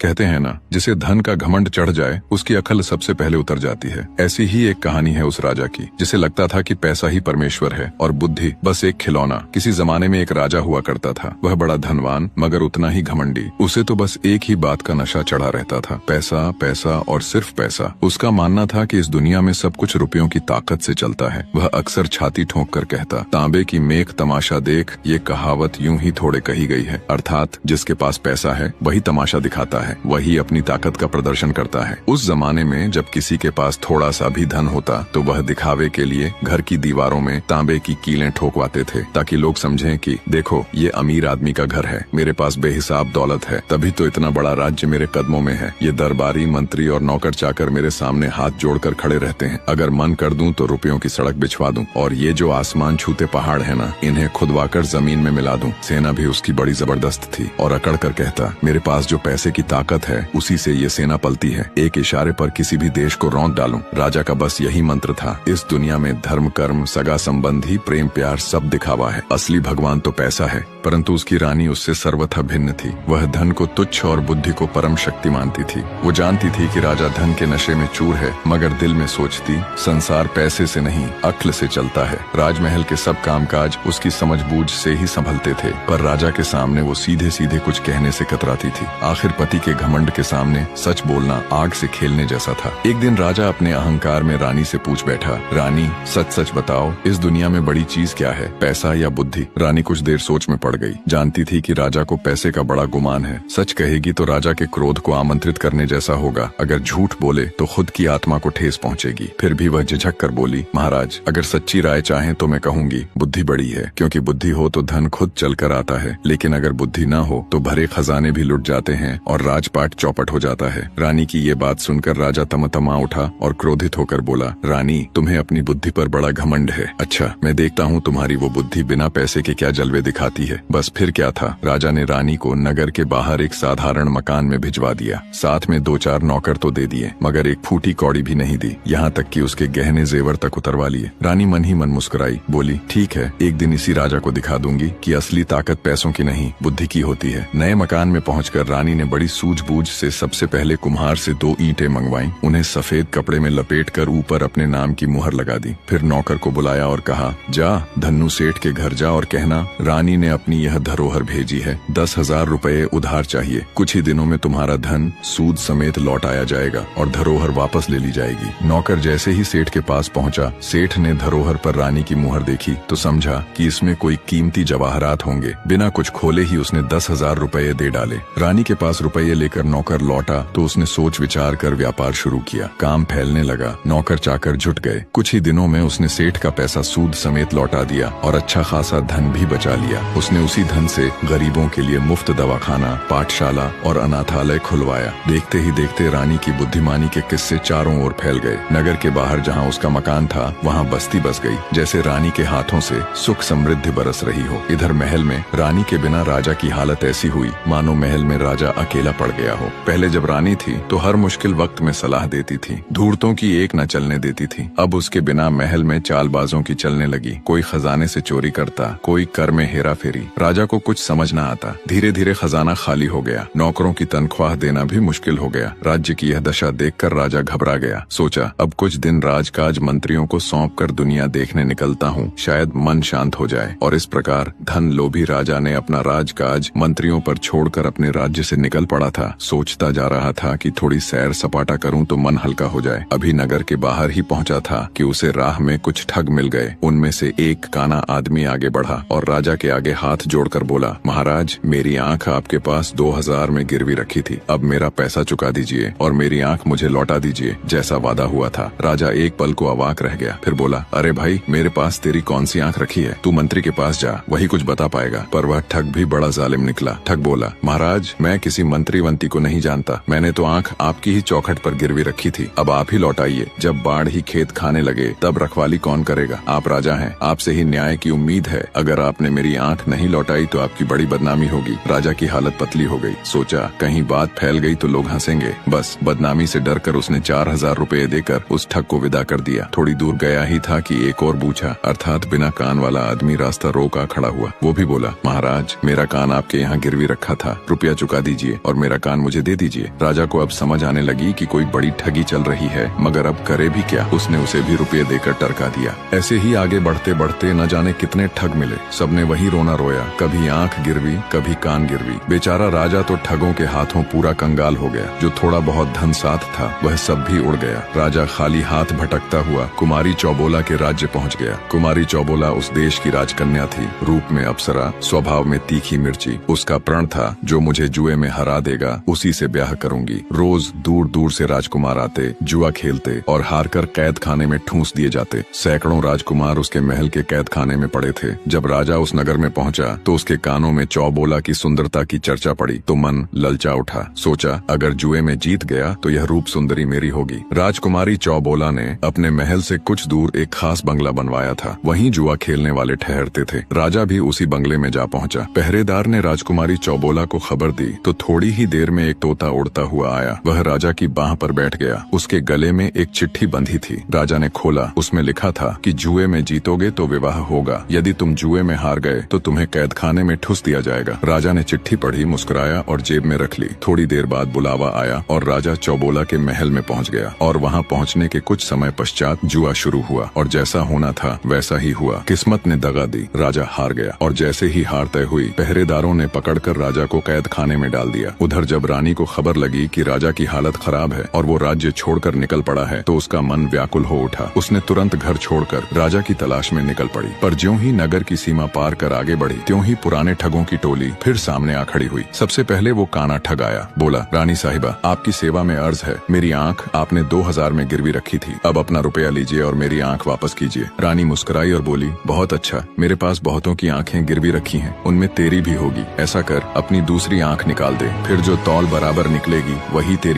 कहते हैं ना, जिसे धन का घमंड चढ़ जाए उसकी अकल सबसे पहले उतर जाती है। ऐसी ही एक कहानी है उस राजा की, जिसे लगता था कि पैसा ही परमेश्वर है और बुद्धि बस एक खिलौना। किसी जमाने में एक राजा हुआ करता था। वह बड़ा धनवान मगर उतना ही घमंडी। उसे तो बस एक ही बात का नशा चढ़ा रहता था, पैसा पैसा और सिर्फ पैसा। उसका मानना था कि इस दुनिया में सब कुछ रुपयों की ताकत से चलता है। वह अक्सर छाती ठोंक कर कहता, तांबे की मेख तमाशा देख, ये कहावत यूं ही थोड़े कही गई है। अर्थात जिसके पास पैसा है वही तमाशा दिखाता है, वही अपनी ताकत का प्रदर्शन करता है। उस जमाने में जब किसी के पास थोड़ा सा भी धन होता तो वह दिखावे के लिए घर की दीवारों में तांबे की कीलें ठोकवाते थे, ताकि लोग समझें कि देखो ये अमीर आदमी का घर है, मेरे पास बेहिसाब दौलत है, तभी तो इतना बड़ा राज्य मेरे कदमों में है। ये दरबारी मंत्री और नौकर चाकर मेरे सामने हाथ जोड़कर खड़े रहते हैं। अगर मन कर दूं तो रुपयों की सड़क बिछवा दूं, और ये जो आसमान छूते पहाड़ है ना, इन्हें खुदवाकर जमीन में मिला दूं। सेना भी उसकी बड़ी जबरदस्त थी और अकड़ कर कहता, मेरे पास जो पैसे की ताकत है उसी से ये सेना पलती है। एक इशारे पर किसी भी देश को रौंद डालूं। राजा का बस यही मंत्र था। इस दुनिया में धर्म कर्म सगा संबंधी प्रेम प्यार सब दिखावा है, असली भगवान तो पैसा है। परंतु उसकी रानी उससे सर्वथा भिन्न थी। वह धन को तुच्छ और बुद्धि को परम शक्ति मानती थी। वो जानती थी कि राजा धन के नशे में चूर है, मगर दिल में सोचती संसार पैसे से नहीं अक्ल से चलता है। राजमहल के सब कामकाज उसकी समझबूझ से ही संभलते थे, पर राजा के सामने वो सीधे सीधे कुछ कहने से कतराती थी। आखिर पति के घमंड के सामने सच बोलना आग से खेलने जैसा था। एक दिन राजा अपने अहंकार में रानी से पूछ बैठा, रानी सच सच बताओ, इस दुनिया में बड़ी चीज क्या है, पैसा या बुद्धि? रानी कुछ देर सोच में पड़ गई। जानती थी कि राजा को पैसे का बड़ा गुमान है। सच कहेगी तो राजा के क्रोध को आमंत्रित करने जैसा होगा, अगर झूठ बोले तो खुद की आत्मा को ठेस पहुंचेगी। फिर भी वह झिझक कर बोली, महाराज अगर सच्ची राय चाहें तो मैं कहूंगी बुद्धि बड़ी है, क्योंकि बुद्धि हो तो धन खुद चल कर आता है, लेकिन अगर बुद्धि न हो तो भरे खजाने भी लुट जाते हैं और राजपाट चौपट हो जाता है। रानी की ये बात सुनकर राजा तमतमा उठा और क्रोधित होकर बोला, रानी तुम्हें अपनी बुद्धि पर बड़ा घमंड है। अच्छा मैं देखता हूँ तुम्हारी वो बुद्धि बिना पैसे के क्या जलवे दिखाती है। बस फिर क्या था, राजा ने रानी को नगर के बाहर एक साधारण मकान में भिजवा दिया। साथ में 2-4 नौकर तो दे दिए, मगर एक फूटी कौड़ी भी नहीं दी, यहाँ तक कि उसके गहने जेवर तक उतरवा लिए। रानी मन ही मन मुस्कुराई, बोली ठीक है, एक दिन इसी राजा को दिखा दूंगी कि असली ताकत पैसों की नहीं बुद्धि की होती है। नए मकान में पहुंचकर रानी ने बड़ी सूझबूझ से सबसे पहले कुम्हार से 2 ईंटें मंगवाई, उन्हें सफेद कपड़े में लपेटकर ऊपर अपने नाम की मुहर लगा दी। फिर नौकर को बुलाया और कहा, जा धन्नू सेठ के घर जा और कहना रानी ने अपनी यह धरोहर भेजी है, 10,000 रुपए उधार चाहिए। कुछ ही दिनों में तुम्हारा धन सूद समेत लौट आया जाएगा और धरोहर वापस ले ली जाएगी। नौकर जैसे ही सेठ के पास पहुंचा, सेठ ने धरोहर पर रानी की मुहर देखी तो समझा कि इसमें कोई कीमती जवाहरात होंगे। बिना कुछ खोले ही उसने 10,000 रुपए दे डाले। रानी के पास रुपये लेकर नौकर लौटा तो उसने सोच विचार कर व्यापार शुरू किया। काम फैलने लगा, नौकर चाकर जुट गए। कुछ ही दिनों में उसने सेठ का पैसा सूद समेत लौटा दिया और अच्छा खासा धन भी बचा लिया। उसने उसी धन से गरीबों के लिए मुफ्त दवाखाना, पाठशाला और अनाथालय खुलवाया। देखते ही देखते रानी की बुद्धिमानी के किस्से चारों ओर फैल गए। नगर के बाहर जहाँ उसका मकान था वहाँ बस्ती बस गई, जैसे रानी के हाथों से सुख समृद्धि बरस रही हो। इधर महल में रानी के बिना राजा की हालत ऐसी हुई मानो महल में राजा अकेला पड़ गया हो। पहले जब रानी थी तो हर मुश्किल वक्त में सलाह देती थी, धूर्तों की एक न चलने देती थी। अब उसके बिना महल में चालबाजों की चलने लगी। कोई खजाने से चोरी करता, कोई कर में हेरा फेरी। राजा को कुछ समझ न आता। धीरे धीरे खजाना खाली हो गया, नौकरों की तनख्वाह देना भी मुश्किल हो गया। राज्य की यह दशा देखकर राजा घबरा गया। सोचा अब कुछ दिन राजकाज मंत्रियों को सौंप कर दुनिया देखने निकलता हूँ, शायद मन शांत हो जाए। और इस प्रकार धन लोभी राजा ने अपना राजकाज मंत्रियों पर छोड़कर अपने राज्य से निकल पड़ा था। सोचता जा रहा था कि थोड़ी सैर सपाटा करूं तो मन हल्का हो जाए। अभी नगर के बाहर ही पहुंचा था कि उसे राह में कुछ ठग मिल गए। उनमें से एक काना आदमी आगे बढ़ा और राजा के आगे हाथ जोड़कर बोला, महाराज मेरी आंख आपके पास 2,000 में गिरवी रखी थी, अब मेरा पैसा चुका दीजिए और मेरी आंख मुझे लौटा दीजिए जैसा वादा हुआ था। राजा एक पल को अवाक रह गया, फिर बोला, अरे भाई मेरे पास तेरी कौन सी आंख रखी है, तू मंत्री के पास जा, वही कुछ बता पाएगा। पर वह ठग भी बड़ा जालिम निकला। ठग बोला, महाराज मैं किसी मंत्री वंती को नहीं जानता, मैंने तो आंख आपकी ही चौखट पर गिरवी रखी थी, अब आप ही लौटाइए। जब बाढ़ ही खेत खाने लगे तब रखवाली कौन करेगा? आप राजा हैं, आपसे ही न्याय की उम्मीद है। अगर आपने मेरी आंख नहीं लौटाई तो आपकी बड़ी बदनामी होगी। राजा की हालत पतली हो गई। सोचा कहीं बात फैल गई तो लोग हंसेंगे। बस बदनामी से डरकर उसने 4,000 रुपए देकर उस ठग को विदा कर दिया। थोड़ी दूर गया ही था कि एक और बूझा अर्थात बिना कान वाला आदमी रास्ता रोका खड़ा हुआ। वो भी बोला, महाराज मेरा कान आपके यहाँ गिरवी रखा था, रुपया चुका दीजिए और मेरा मेरा कान मुझे दे दीजिए। राजा को अब समझ आने लगी कि कोई बड़ी ठगी चल रही है, मगर अब करे भी क्या। उसने उसे भी रुपये देकर टरका दिया। ऐसे ही आगे बढ़ते बढ़ते न जाने कितने ठग मिले। सबने वही रोना रोया, कभी आंख गिरवी कभी कान गिरवी। बेचारा राजा तो ठगों के हाथों पूरा कंगाल हो गया। जो थोड़ा बहुत धन साथ था वह सब भी उड़ गया। राजा खाली हाथ भटकता हुआ कुमारी चौबोला के राज्य पहुंच गया। कुमारी चौबोला उस देश की राजकन्या थी, रूप में अप्सरा, स्वभाव में तीखी मिर्ची। उसका प्रण था, जो मुझे जुए में हरा देगा उसी से ब्याह करूंगी। रोज दूर दूर से राजकुमार आते, जुआ खेलते और हार कर कैद खाने में ठूंस दिए जाते। सैकड़ों राजकुमार उसके महल के कैद खाने में पड़े थे। जब राजा उस नगर में पहुंचा तो उसके कानों में चौबोला की सुंदरता की चर्चा पड़ी तो मन ललचा उठा। सोचा, अगर जुए में जीत गया तो यह रूप सुंदरी मेरी होगी। राजकुमारी चौबोला ने अपने महल से कुछ दूर एक खास बंगला बनवाया था। वहीं जुआ खेलने वाले ठहरते थे। राजा भी उसी बंगले में जा पहुंचा। पहरेदार ने राजकुमारी चौबोला को खबर दी तो थोड़ी ही देर में एक तोता उड़ता हुआ आया। वह राजा की बाह पर बैठ गया। उसके गले में एक चिट्ठी बंधी थी। राजा ने खोला, उसमें लिखा था कि जुए में जीतोगे तो विवाह होगा, यदि तुम जुए में हार गए तो तुम्हें कैद खाने में ठूस दिया जाएगा। राजा ने चिट्ठी पढ़ी, मुस्कुराया और जेब में रख ली। थोड़ी देर बाद बुलावा आया और राजा चौबोला के महल में पहुंच गया। और वहां पहुंचने के कुछ समय पश्चात जुआ शुरू हुआ और जैसा होना था वैसा ही हुआ। किस्मत ने दगा दी, राजा हार गया और जैसे ही हार तय हुई पहरेदारों ने पकड़कर राजा को कैद खाने में डाल दिया। उधर जब रानी को खबर लगी कि राजा की हालत खराब है और वो राज्य छोड़कर निकल पड़ा है तो उसका मन व्याकुल हो उठा। उसने तुरंत घर छोड़कर राजा की तलाश में निकल पड़ी। पर ज्यों ही नगर की सीमा पार कर आगे बढ़ी त्यों ही पुराने ठगों की टोली फिर सामने आ खड़ी हुई। सबसे पहले वो काना ठग आया। बोला, रानी साहिबा, आपकी सेवा में अर्ज है। मेरी आंख आपने 2000 में गिरवी रखी थी, अब अपना रुपया लीजिए और मेरी आंख वापस कीजिए। रानी मुस्कुराई और बोली, बहुत अच्छा, मेरे पास बहुतों की आंखें गिरवी रखी हैं, उनमें तेरी भी होगी। ऐसा कर अपनी दूसरी आंख निकाल दे, फिर जो तौल बराबर निकलेगी वही तेरी